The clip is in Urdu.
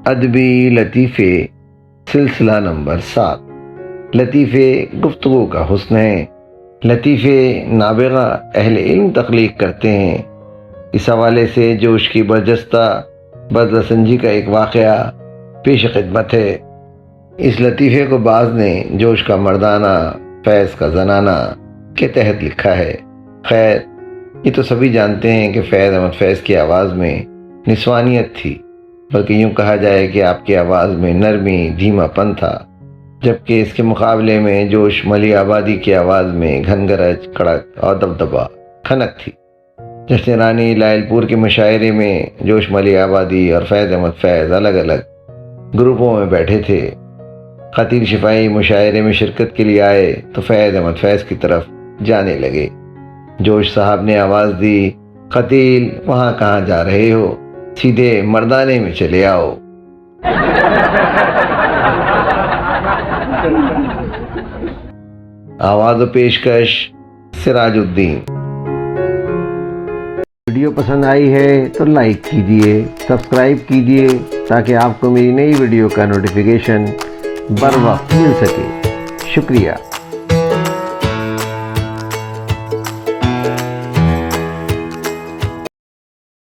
ادبی لطیفے سلسلہ نمبر 7۔ لطیفے گفتگو کا حسن ہے، لطیفے نابغہ اہل علم تخلیق کرتے ہیں۔ اس حوالے سے جوش کی برجستہ بدلہ سنجی کا ایک واقعہ پیش خدمت ہے۔ اس لطیفے کو بعض نے جوش کا مردانہ، فیض کا زنانہ کے تحت لکھا ہے۔ خیر، یہ تو سبھی جانتے ہیں کہ فیض احمد فیض کی آواز میں نسوانیت تھی، بلکہ یوں کہا جائے کہ آپ کی آواز میں نرمی، دھیما پن تھا، جبکہ اس کے مقابلے میں جوش ملی آبادی کی آواز میں گھنگرج، کڑک اور دبدبا، کھنک تھی۔ جشن رانی لائل پور کے مشاعرے میں جوش ملی آبادی اور فیض احمد فیض الگ الگ گروپوں میں بیٹھے تھے۔ قتیل شفائی مشاعرے میں شرکت کے لیے آئے تو فیض احمد فیض کی طرف جانے لگے۔ جوش صاحب نے آواز دی، قتیل وہاں کہاں جا رہے ہو، سیدھے مردانے میں چلے آؤ۔ آواز و پیشکش سراج الدین۔ ویڈیو پسند آئی ہے تو لائک کیجئے، سبسکرائب کیجئے تاکہ آپ کو میری نئی ویڈیو کا نوٹیفیکیشن بر وقت مل سکے۔ شکریہ۔